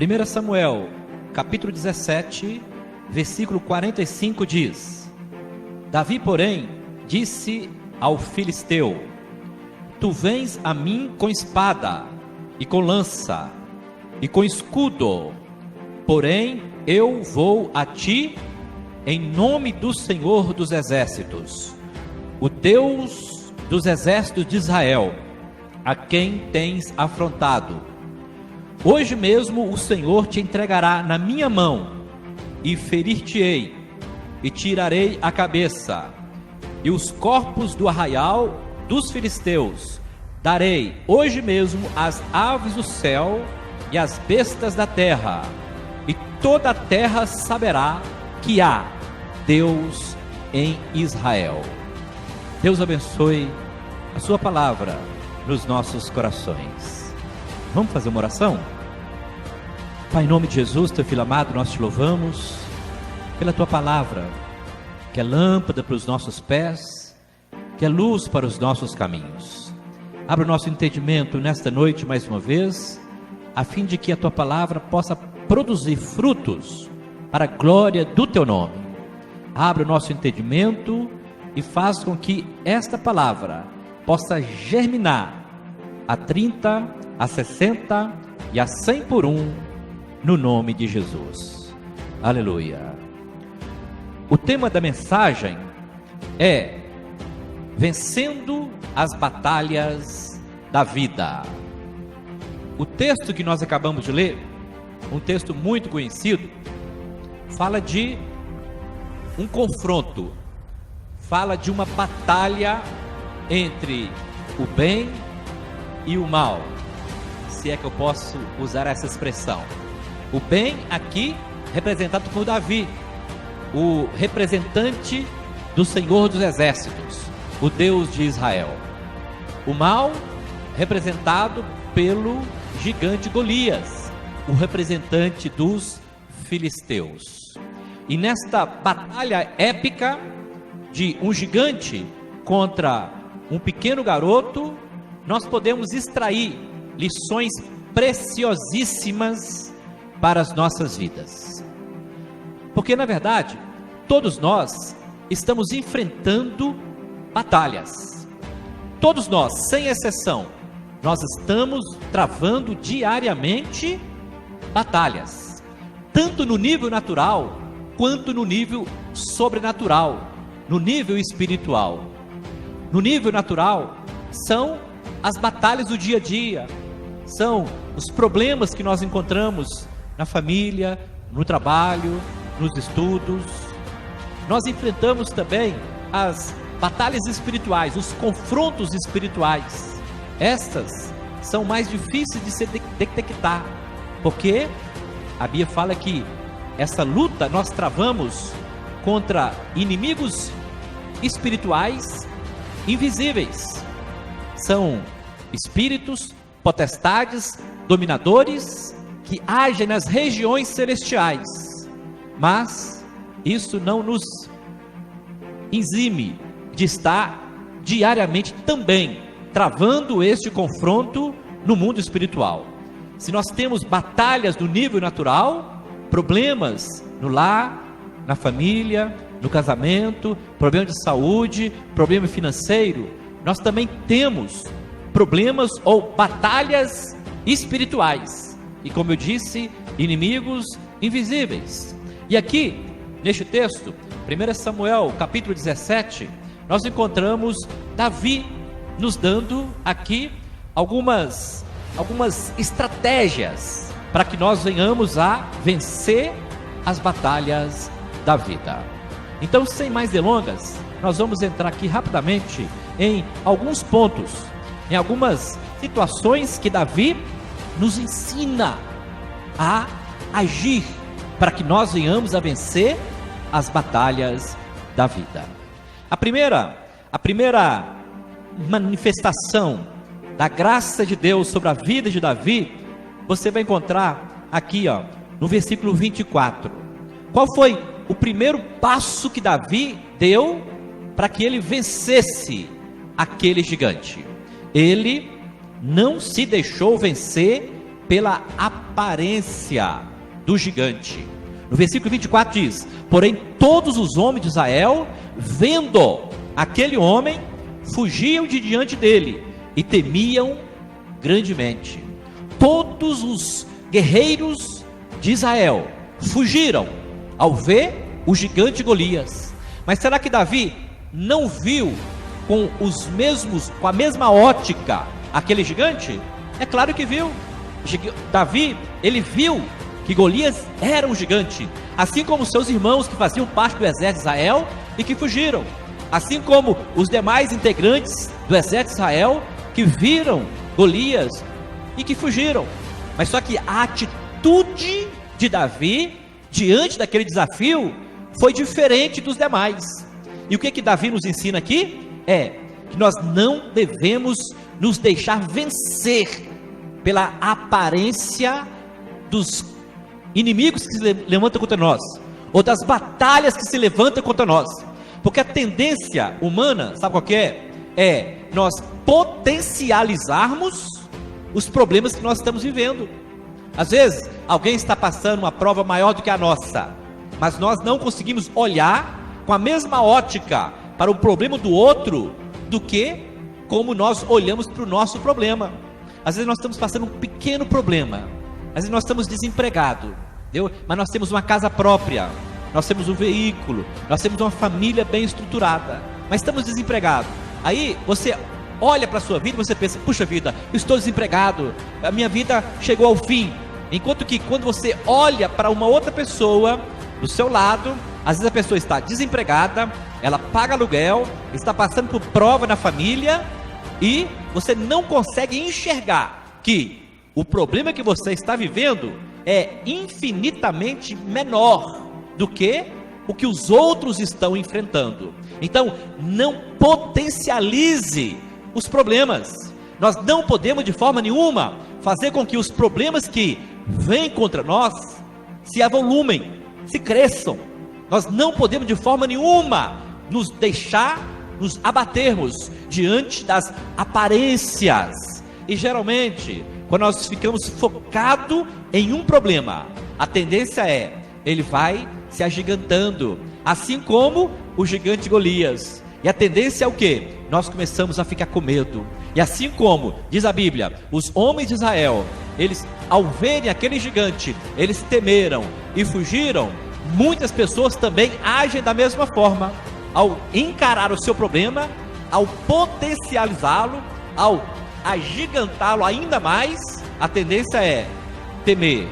1 Samuel, capítulo 17, versículo 45 diz: Davi, porém, disse ao filisteu: Tu vens a mim com espada, e com lança, e com escudo, porém eu vou a ti em nome do Senhor dos exércitos, o Deus dos exércitos de Israel, a quem tens afrontado. Hoje mesmo o Senhor te entregará na minha mão, e ferir-te-ei, e tirarei a cabeça, e os corpos do arraial dos filisteus darei hoje mesmo às aves do céu e às bestas da terra, e toda a terra saberá que há Deus em Israel. Deus abençoe a sua palavra nos nossos corações. Vamos fazer uma oração? Pai, em nome de Jesus, teu filho amado, nós te louvamos pela tua palavra, que é lâmpada para os nossos pés, que é luz para os nossos caminhos. Abra o nosso entendimento nesta noite mais uma vez, a fim de que a tua palavra possa produzir frutos para a glória do teu nome. Abra o nosso entendimento e faz com que esta palavra possa germinar a 30, a 60 e a 100 por um, no nome de Jesus. Aleluia. O tema da mensagem é vencendo as batalhas da vida. O texto que nós acabamos de ler, um texto muito conhecido, fala de um confronto, fala de uma batalha entre o bem e o mal, se é que eu posso usar essa expressão. O bem aqui representado por Davi, o representante do Senhor dos exércitos, o Deus de Israel. O mal representado pelo gigante Golias, o representante dos filisteus. E nesta batalha épica de um gigante contra um pequeno garoto, nós podemos extrair lições preciosíssimas para as nossas vidas. Porque na verdade, todos nós estamos enfrentando batalhas. Todos nós, sem exceção, nós estamos travando diariamente batalhas, tanto no nível natural, quanto no nível sobrenatural, no nível espiritual. No nível natural, são as batalhas do dia a dia, são os problemas que nós encontramos na família, no trabalho, nos estudos. Nós enfrentamos também as batalhas espirituais, os confrontos espirituais. Estas são mais difíceis de se detectar, porque a Bíblia fala que essa luta nós travamos contra inimigos espirituais invisíveis. São espíritos, potestades, dominadores que agem nas regiões celestiais. Mas isso não nos exime de estar diariamente também travando este confronto no mundo espiritual. Se nós temos batalhas no nível natural, problemas no lar, na família, no casamento, problema de saúde, problema financeiro, nós também temos problemas ou batalhas espirituais, e como eu disse, inimigos invisíveis. E aqui, neste texto, 1 Samuel, capítulo 17, nós encontramos Davi nos dando aqui algumas estratégias para que nós venhamos a vencer as batalhas da vida. Então, sem mais delongas, nós vamos entrar aqui rapidamente em alguns pontos, em algumas situações que Davi nos ensina a agir para que nós venhamos a vencer as batalhas da vida. A primeira manifestação da graça de Deus sobre a vida de Davi, você vai encontrar aqui, no versículo 24. Qual foi o primeiro passo que Davi deu para que ele vencesse aquele gigante? Ele não se deixou vencer pela aparência do gigante. No versículo 24 diz: porém todos os homens de Israel, vendo aquele homem, fugiam de diante dele e temiam grandemente. Todos os guerreiros de Israel fugiram ao ver o gigante Golias. Mas será que Davi não viu com a mesma ótica aquele gigante? É claro que viu. Davi, ele viu que Golias era um gigante, assim como seus irmãos que faziam parte do exército de Israel e que fugiram, assim como os demais integrantes do exército de Israel que viram Golias e que fugiram. Mas só que a atitude de Davi diante daquele desafio foi diferente dos demais. E o que Davi nos ensina aqui? É que nós não devemos nos deixar vencer pela aparência dos inimigos que se levantam contra nós, ou das batalhas que se levantam contra nós, porque a tendência humana, sabe qual que é? É nós potencializarmos os problemas que nós estamos vivendo. Às vezes, alguém está passando uma prova maior do que a nossa, mas nós não conseguimos olhar com a mesma ótica para o problema do outro, do que como nós olhamos para o nosso problema. Às vezes nós estamos passando um pequeno problema, às vezes nós estamos desempregados, entendeu? Mas nós temos uma casa própria, nós temos um veículo, nós temos uma família bem estruturada, mas estamos desempregados. Aí você olha para a sua vida e você pensa: puxa vida, eu estou desempregado, a minha vida chegou ao fim. Enquanto que quando você olha para uma outra pessoa do seu lado, às vezes a pessoa está desempregada, ela paga aluguel, está passando por prova na família, e você não consegue enxergar que o problema que você está vivendo é infinitamente menor do que o que os outros estão enfrentando. Então, não potencialize os problemas. Nós não podemos de forma nenhuma fazer com que os problemas que vêm contra nós se avolumem, se cresçam. Nós não podemos de forma nenhuma nos abatermos diante das aparências. E geralmente, quando nós ficamos focados em um problema, a tendência é, ele vai se agigantando, assim como o gigante Golias. E a tendência é o quê? Nós começamos a ficar com medo. E assim como diz a Bíblia, os homens de Israel, eles ao verem aquele gigante, eles temeram e fugiram. Muitas pessoas também agem da mesma forma. Ao encarar o seu problema, ao potencializá-lo, ao agigantá-lo ainda mais, a tendência é temer.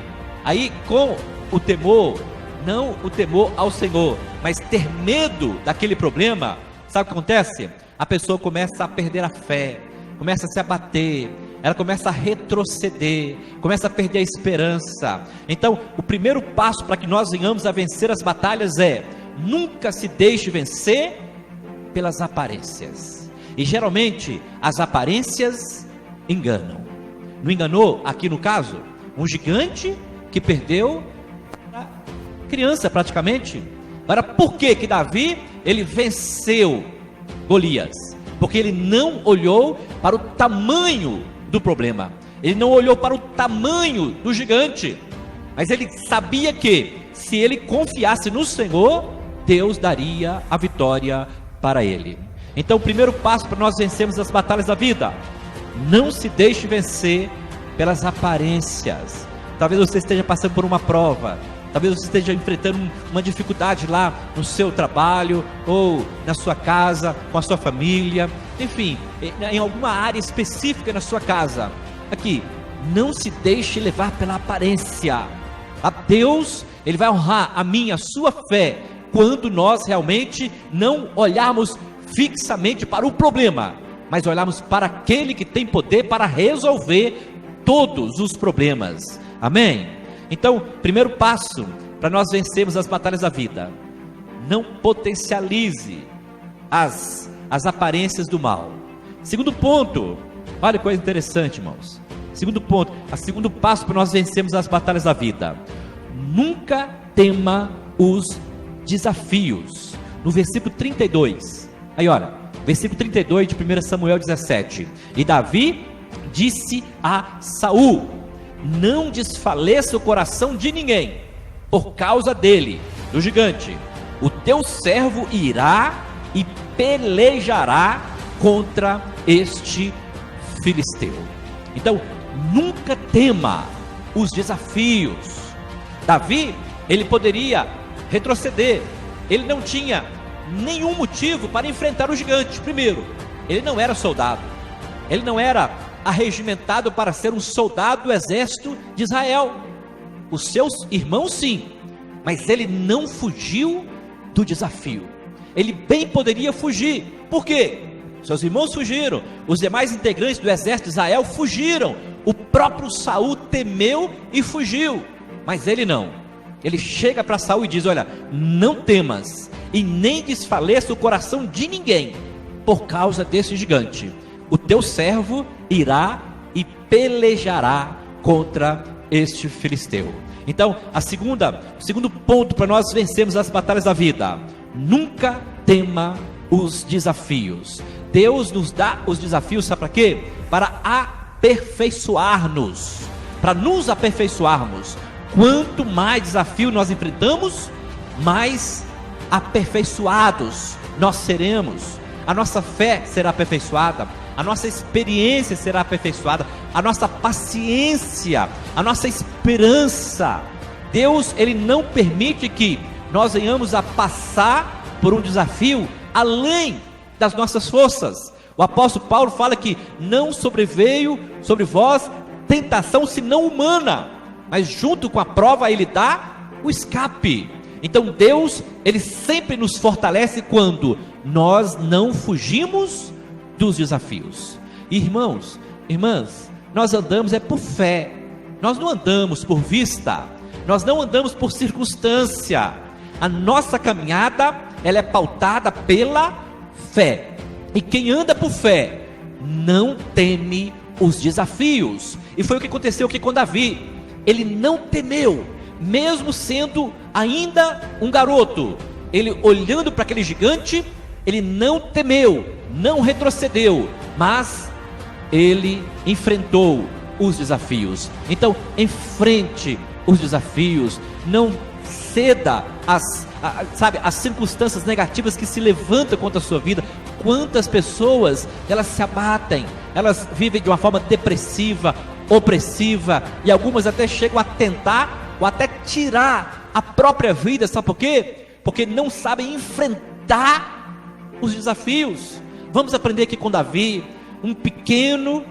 Aí com o temor, não o temor ao Senhor, mas ter medo daquele problema, sabe o que acontece? A pessoa começa a perder a fé, começa a se abater, ela começa a retroceder, começa a perder a esperança. Então, o primeiro passo para que nós venhamos a vencer as batalhas é: nunca se deixe vencer pelas aparências. E geralmente as aparências enganam. Não enganou aqui no caso? Um gigante que perdeu a criança praticamente. Agora, por que Davi ele venceu Golias? Porque ele não olhou para o tamanho do problema, ele não olhou para o tamanho do gigante, mas ele sabia que se ele confiasse no Senhor, Deus daria a vitória para ele. Então o primeiro passo para nós vencermos as batalhas da vida: não se deixe vencer pelas aparências. Talvez você esteja passando por uma prova, talvez você esteja enfrentando uma dificuldade lá no seu trabalho, ou na sua casa, com a sua família, enfim, em alguma área específica na sua casa. Aqui, não se deixe levar pela aparência. A Deus, Ele vai honrar a minha, a sua fé, quando nós realmente não olharmos fixamente para o problema, mas olharmos para aquele que tem poder para resolver todos os problemas. Amém? Então, primeiro passo para nós vencermos as batalhas da vida: não potencialize as aparências do mal. Segundo ponto, olha que coisa interessante, irmãos. Segundo ponto, segundo passo para nós vencermos as batalhas da vida: nunca tema os desafios. No versículo 32, aí olha, versículo 32 de 1 Samuel 17: e Davi disse a Saul: não desfaleça o coração de ninguém, por causa dele, do gigante. O teu servo irá e pelejará contra este filisteu. Então, nunca tema os desafios. Davi, ele poderia retroceder, ele não tinha nenhum motivo para enfrentar o gigante. Primeiro, ele não era soldado, ele não era arregimentado para ser um soldado do exército de Israel. Os seus irmãos sim, mas ele não fugiu do desafio. Ele bem poderia fugir. Por quê? Seus irmãos fugiram, os demais integrantes do exército de Israel fugiram, o próprio Saul temeu e fugiu, mas ele não. Ele chega para Saul e diz: olha, não temas e nem desfaleça o coração de ninguém por causa desse gigante. O teu servo irá e pelejará contra este filisteu. Então, o segundo ponto para nós vencermos as batalhas da vida: nunca tema os desafios. Deus nos dá os desafios, sabe para quê? Para aperfeiçoar-nos, para nos aperfeiçoarmos. Quanto mais desafio nós enfrentamos, mais aperfeiçoados nós seremos. A nossa fé será aperfeiçoada, a nossa experiência será aperfeiçoada, a nossa paciência, a nossa esperança. Deus, Ele não permite que nós venhamos a passar por um desafio além das nossas forças. O apóstolo Paulo fala que não sobreveio sobre vós tentação senão humana, mas junto com a prova Ele dá o escape. Então Deus, Ele sempre nos fortalece quando nós não fugimos dos desafios. Irmãos, irmãs, nós andamos por fé, nós não andamos por vista, nós não andamos por circunstância. A nossa caminhada, ela é pautada pela fé, e quem anda por fé não teme os desafios. E foi o que aconteceu aqui com Davi. Ele não temeu, mesmo sendo ainda um garoto. Ele olhando para aquele gigante, ele não temeu, não retrocedeu, mas ele enfrentou os desafios. Então, enfrente os desafios, não ceda às circunstâncias negativas que se levantam contra a sua vida. Quantas pessoas, elas se abatem, elas vivem de uma forma depressiva, opressiva, e algumas até chegam a tentar ou até tirar a própria vida. Sabe por quê? Porque não sabem enfrentar os desafios. Vamos aprender aqui com Davi, um pequeno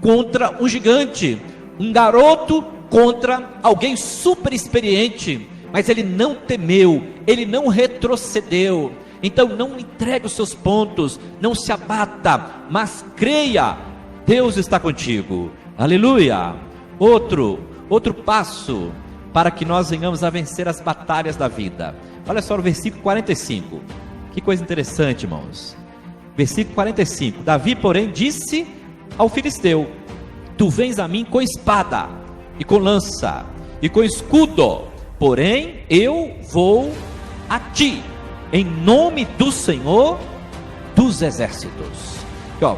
contra um gigante, um garoto contra alguém super experiente, mas ele não temeu, ele não retrocedeu. Então não entregue os seus pontos, não se abata, mas creia, Deus está contigo. Aleluia. Outro passo para que nós venhamos a vencer as batalhas da vida. Olha só no versículo 45, que coisa interessante, irmãos. Versículo 45, Davi porém disse ao filisteu: tu vens a mim com espada e com lança e com escudo, porém eu vou a ti em nome do Senhor dos exércitos. Aqui, ó,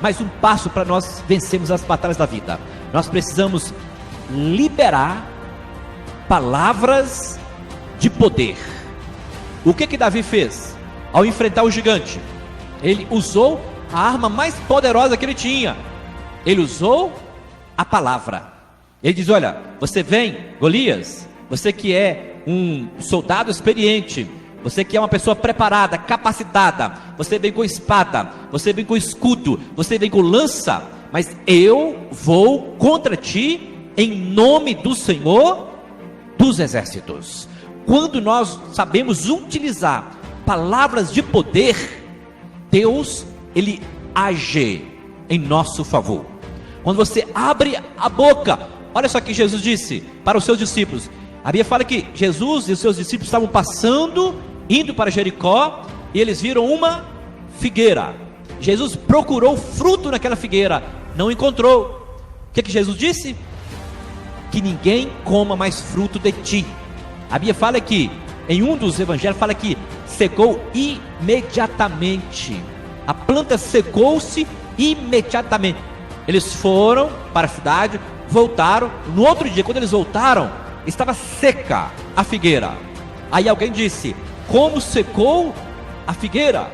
mais um passo para nós vencermos as batalhas da vida. Nós precisamos liberar palavras de poder. O que Davi fez ao enfrentar o gigante? Ele usou a arma mais poderosa que ele tinha. Ele usou a palavra. Ele diz: olha, você vem, Golias, você que é um soldado experiente, você que é uma pessoa preparada, capacitada, você vem com espada, você vem com escudo, você vem com lança, mas eu vou contra ti em nome do Senhor dos exércitos. Quando nós sabemos utilizar palavras de poder, Deus, Ele age em nosso favor. Quando você abre a boca, olha só que Jesus disse para os seus discípulos. A Bíblia fala que Jesus e os seus discípulos estavam passando, indo para Jericó, e eles viram uma figueira. Jesus procurou fruto naquela figueira, não encontrou. O que Jesus disse? Que ninguém coma mais fruto de ti. A Bíblia fala que, em um dos evangelhos, fala que secou imediatamente. A planta secou-se imediatamente. Eles foram para a cidade, voltaram. No outro dia, quando eles voltaram, estava seca a figueira. Aí alguém disse: como secou a figueira?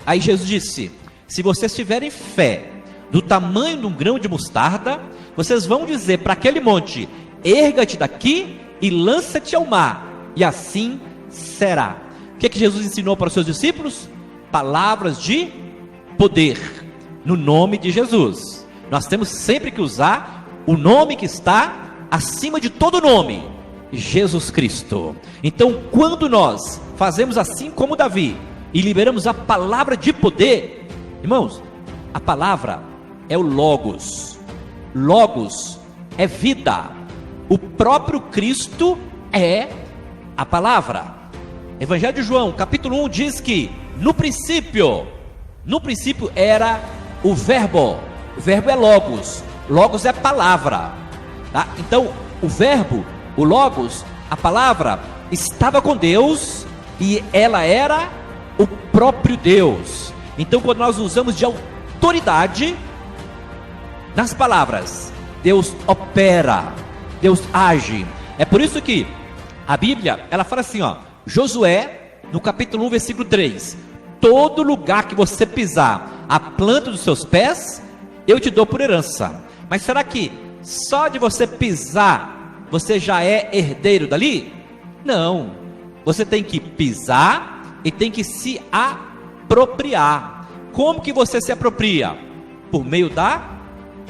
Aí Jesus disse: se vocês tiverem fé do tamanho de um grão de mostarda, vocês vão dizer para aquele monte: erga-te daqui e lança-te ao mar, e assim será. O que Jesus ensinou para os seus discípulos? Palavras de poder, no nome de Jesus. Nós temos sempre que usar o nome que está acima de todo nome, Jesus Cristo. Então, quando nós fazemos assim como Davi, e liberamos a palavra de poder, irmãos, a palavra é o Logos. Logos é vida. O próprio Cristo é a palavra. Evangelho de João, capítulo 1, diz que no princípio era o verbo. O verbo é Logos. Logos é palavra, tá? Então, o verbo, o Logos, a palavra, estava com Deus, e ela era o próprio Deus. Então, quando nós usamos de autoridade nas palavras, Deus opera, Deus age. É por isso que a Bíblia, ela fala assim, Josué, no capítulo 1, versículo 3: todo lugar que você pisar a planta dos seus pés, eu te dou por herança. Mas será que só de você pisar, você já é herdeiro dali? Não, você tem que pisar e tem que se apropriar. Como que você se apropria? Por meio da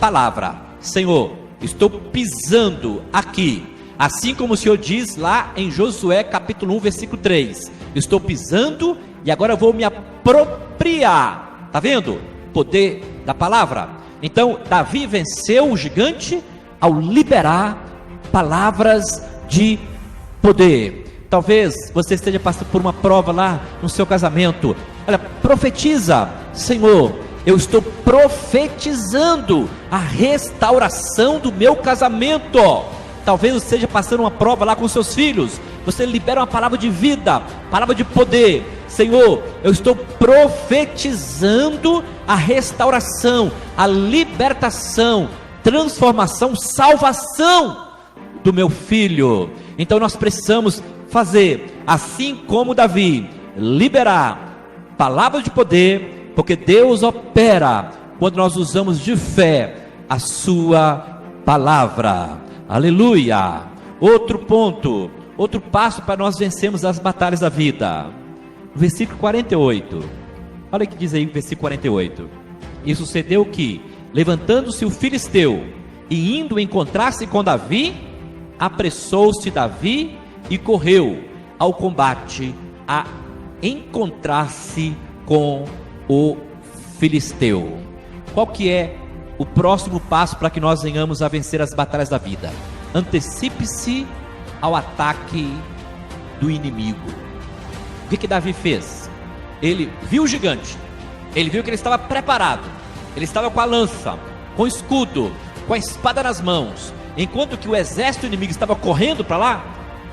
palavra. Senhor, estou pisando aqui, assim como o Senhor diz lá em Josué capítulo 1, versículo 3, estou pisando e agora eu vou me apropriar. Está vendo? Poder da palavra. Então, Davi venceu o gigante ao liberar palavras de poder. Talvez você esteja passando por uma prova lá no seu casamento. Olha, profetiza: Senhor, eu estou profetizando a restauração do meu casamento. Talvez você esteja passando uma prova lá com seus filhos. Você libera uma palavra de vida, palavra de poder. Senhor, eu estou profetizando a restauração, a libertação, transformação, salvação do meu filho. Então nós precisamos fazer assim como Davi, liberar palavra de poder, porque Deus opera quando nós usamos de fé a sua palavra. Aleluia. Outro ponto, outro passo para nós vencermos as batalhas da vida. Versículo 48. Olha o que diz aí o versículo 48. E sucedeu que, levantando-se o filisteu e indo encontrar-se com Davi, apressou-se Davi e correu ao combate a encontrar-se com o filisteu. Qual que é o próximo passo para que nós venhamos a vencer as batalhas da vida? Antecipe-se ao ataque do inimigo. O que Davi fez? Ele viu o gigante, ele viu que ele estava preparado, ele estava com a lança, com o escudo, com a espada nas mãos. Enquanto que o exército inimigo estava correndo para lá,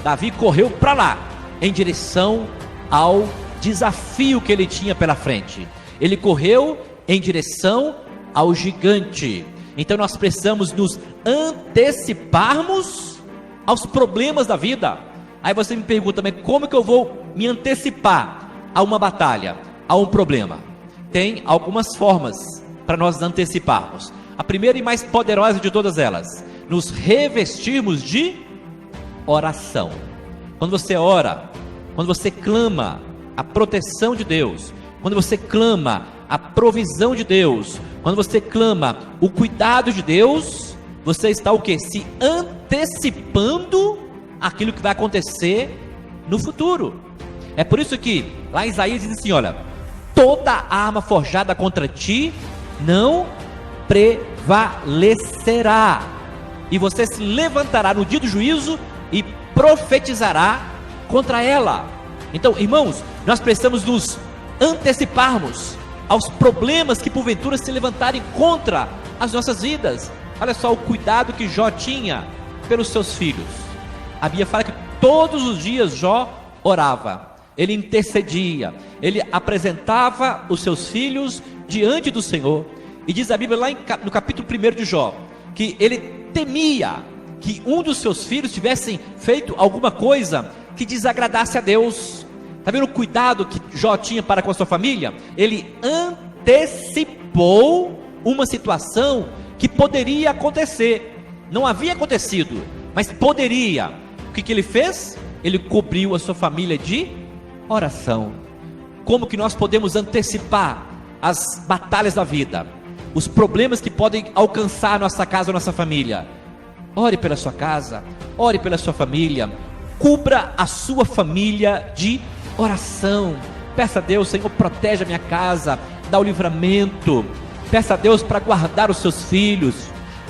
Davi correu para lá, em direção ao desafio que ele tinha pela frente. Ele correu em direção ao gigante. Então nós precisamos nos anteciparmos aos problemas da vida. Aí você me pergunta, mas como que eu vou me antecipar a uma batalha, a um problema? Tem algumas formas para nós anteciparmos. A primeira e mais poderosa de todas elas: nos revestirmos de oração. Quando você ora, quando você clama a proteção de Deus, quando você clama a provisão de Deus, quando você clama o cuidado de Deus, você está o quê? Se antecipando aquilo que vai acontecer no futuro. É por isso que lá em Isaías diz assim, olha: toda arma forjada contra ti não prevalecerá, e você se levantará no dia do juízo e profetizará contra ela. Então, irmãos, nós precisamos nos anteciparmos aos problemas que porventura se levantarem contra as nossas vidas. Olha só o cuidado que Jó tinha pelos seus filhos. A Bíblia fala que todos os dias Jó orava, ele intercedia, ele apresentava os seus filhos diante do Senhor. E diz a Bíblia lá no capítulo 1 de Jó, que ele temia que um dos seus filhos tivessem feito alguma coisa que desagradasse a Deus. Está vendo o cuidado que Jó tinha para com a sua família? Ele antecipou uma situação que poderia acontecer. Não havia acontecido, mas poderia. O que ele fez? Ele cobriu a sua família de oração. Como que nós podemos antecipar as batalhas da vida, os problemas que podem alcançar a nossa casa, a nossa família? Ore pela sua casa, ore pela sua família, cubra a sua família de oração. Peça a Deus: Senhor, protege a minha casa, dá o livramento. Peça a Deus para guardar os seus filhos,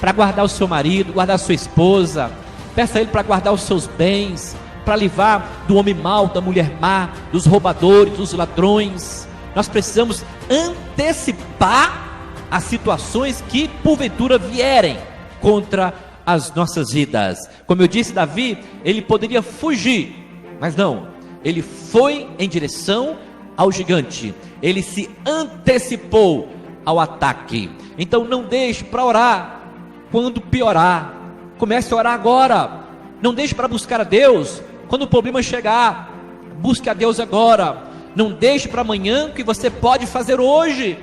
para guardar o seu marido, guardar a sua esposa. Peça a Ele para guardar os seus bens, para livrar do homem mau, da mulher má, dos roubadores, dos ladrões. Nós precisamos antecipar as situações que porventura vierem contra as nossas vidas. Como eu disse, Davi, ele poderia fugir, mas não, ele foi em direção ao gigante, ele se antecipou ao ataque. Então não deixe para orar quando piorar, comece a orar agora. Não deixe para buscar a Deus quando o problema chegar, busque a Deus agora. Não deixe para amanhã o que você pode fazer hoje.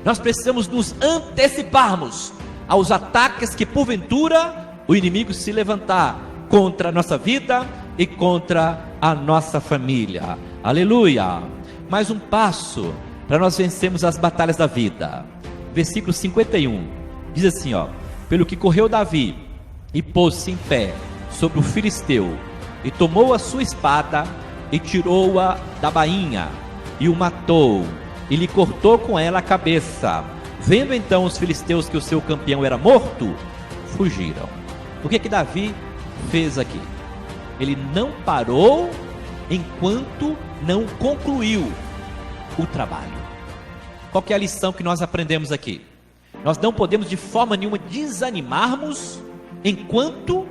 Nós precisamos nos anteciparmos aos ataques que porventura o inimigo se levantar contra a nossa vida e contra a nossa família. Aleluia! Mais um passo para nós vencermos as batalhas da vida. Versículo 51 diz assim, pelo que correu Davi e pôs-se em pé sobre o filisteu, e tomou a sua espada e tirou-a da bainha, e o matou, e lhe cortou com ela a cabeça. Vendo então os filisteus que o seu campeão era morto, fugiram. O que Davi fez aqui? Ele não parou enquanto não concluiu o trabalho. Qual que é a lição que nós aprendemos aqui? Nós não podemos de forma nenhuma desanimarmos enquanto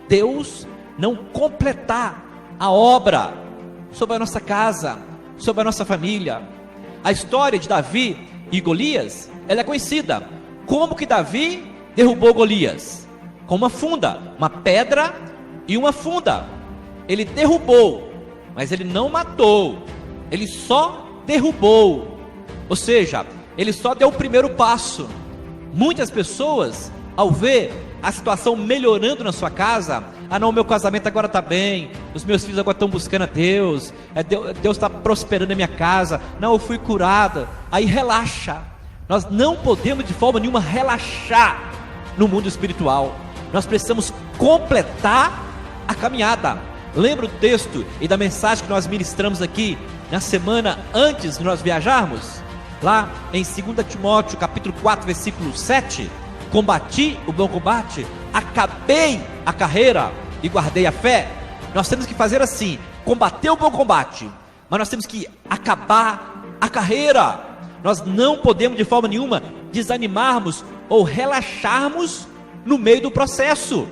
Deus não completar a obra sobre a nossa casa, sobre a nossa família. A história de Davi e Golias, ela é conhecida. Como que Davi derrubou Golias? Com uma funda, uma pedra e uma funda. Ele derrubou, mas ele não matou, ele só derrubou. Ou seja, ele só deu o primeiro passo. Muitas pessoas, ao ver a situação melhorando na sua casa, não, meu casamento agora está bem, os meus filhos agora estão buscando a Deus, Deus está prosperando a minha casa, não, eu fui curada, aí relaxa. Nós não podemos de forma nenhuma relaxar no mundo espiritual. Nós precisamos completar a caminhada. Lembra o texto e da mensagem que nós ministramos aqui na semana antes de nós viajarmos? Lá em 2 Timóteo capítulo 4 versículo 7, combati o bom combate, acabei a carreira e guardei a fé. Nós temos que fazer assim, combater o bom combate, mas nós temos que acabar a carreira. Nós não podemos de forma nenhuma desanimarmos ou relaxarmos no meio do processo.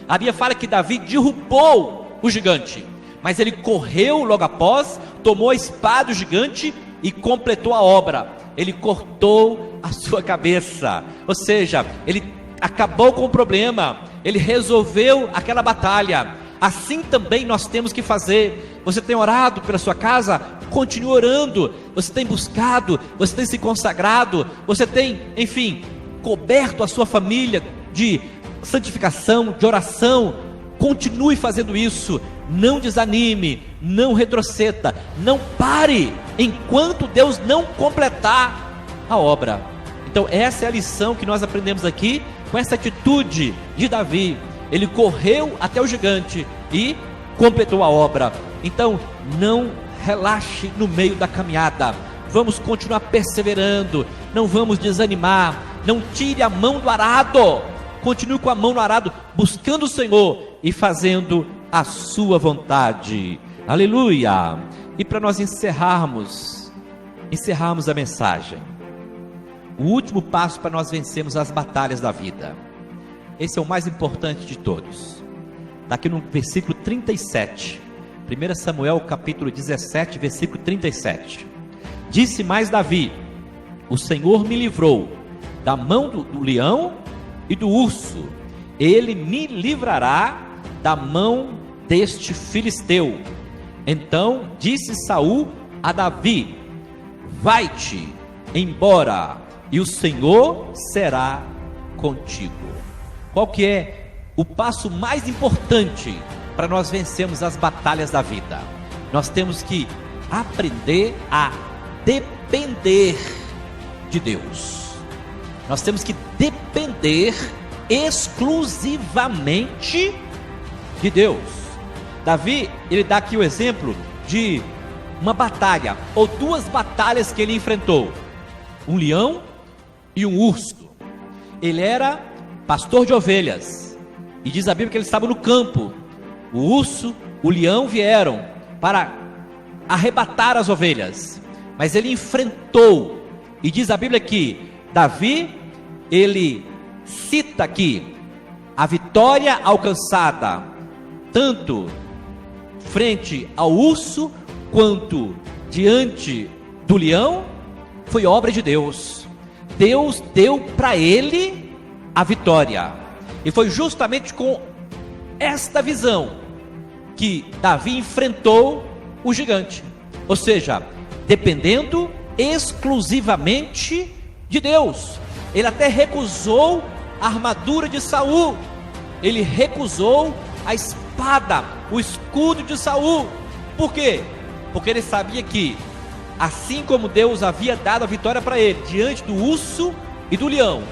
A Bíblia fala que Davi derrubou o gigante, mas ele correu logo após, tomou a espada do gigante e completou a obra. Ele cortou a sua cabeça, ou seja, ele acabou com o problema, ele resolveu aquela batalha. Assim também nós temos que fazer. Você tem orado pela sua casa? Continue orando. Você tem buscado, você tem se consagrado, você tem, enfim, coberto a sua família de santificação, de oração. Continue fazendo isso. Não desanime, não retroceda, não pare enquanto Deus não completar a obra. Então essa é a lição que nós aprendemos aqui com essa atitude de Davi. Ele correu até o gigante e completou a obra. Então não relaxe no meio da caminhada. Vamos continuar perseverando, não vamos desanimar, não tire a mão do arado. Continue com a mão no arado, buscando o Senhor e fazendo a sua vontade. Aleluia! E para nós encerrarmos a mensagem, o último passo para nós vencermos as batalhas da vida, esse é o mais importante de todos. Está aqui no versículo 37, 1 Samuel capítulo 17, versículo 37. Disse mais Davi: o Senhor me livrou da mão do leão e do urso, ele me livrará da mão deste filisteu. Então disse Saul a Davi: vai-te embora, e o Senhor será contigo. Qual que é o passo mais importante para nós vencermos as batalhas da vida? Nós temos que aprender a depender de Deus. Nós temos que depender exclusivamente de Deus. Davi, ele dá aqui o exemplo de uma batalha, ou duas batalhas que ele enfrentou: um leão e um urso. Ele era pastor de ovelhas, e diz a Bíblia que ele estava no campo. O urso, o leão vieram para arrebatar as ovelhas, mas ele enfrentou, e diz a Bíblia que Davi, ele cita aqui a vitória alcançada, tanto frente ao urso, quanto diante do leão, foi obra de Deus. Deus deu para ele a vitória, e foi justamente com esta visão que Davi enfrentou o gigante, ou seja, dependendo exclusivamente de Deus. Ele até recusou a armadura de Saul, ele recusou a espada, o escudo de Saul. Por quê? Porque ele sabia que, assim como Deus havia dado a vitória para ele diante do urso e do leão,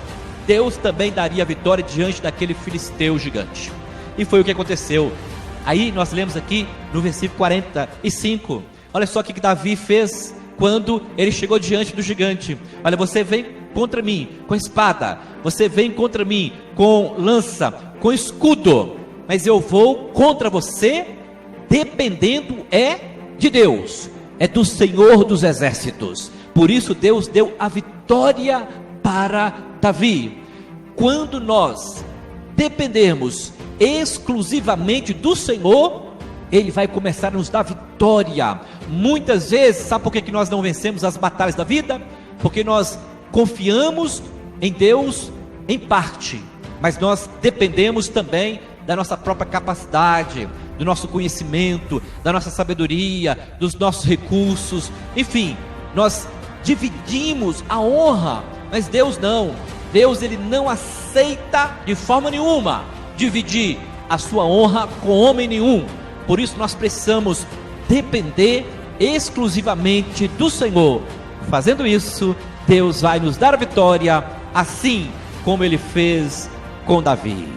Deus também daria a vitória diante daquele filisteu gigante. E foi o que aconteceu. Aí nós lemos aqui no versículo 45, olha só o que Davi fez quando ele chegou diante do gigante. Olha, você vem contra mim com espada, você vem contra mim com lança, com escudo, mas eu vou contra você dependendo de Deus, é do Senhor dos exércitos. Por isso Deus deu a vitória para Davi. Quando nós dependermos exclusivamente do Senhor, Ele vai começar a nos dar vitória. Muitas vezes, sabe por que nós não vencemos as batalhas da vida? Porque nós confiamos em Deus em parte, mas nós dependemos também da nossa própria capacidade, do nosso conhecimento, da nossa sabedoria, dos nossos recursos. Enfim, nós dividimos a honra, mas Deus não. Deus, ele não aceita de forma nenhuma dividir a sua honra com homem nenhum. Por isso nós precisamos depender exclusivamente do Senhor. Fazendo isso, Deus vai nos dar a vitória, assim como ele fez com Davi.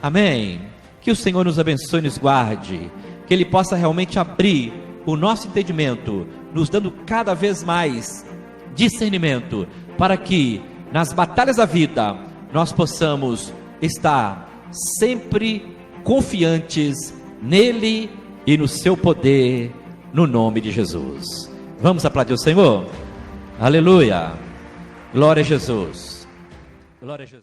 Amém. Que o Senhor nos abençoe e nos guarde, que Ele possa realmente abrir o nosso entendimento, nos dando cada vez mais discernimento, para que nas batalhas da vida nós possamos estar sempre confiantes nele e no seu poder, no nome de Jesus. Vamos aplaudir o Senhor? Aleluia, glória a Jesus, glória a Jesus.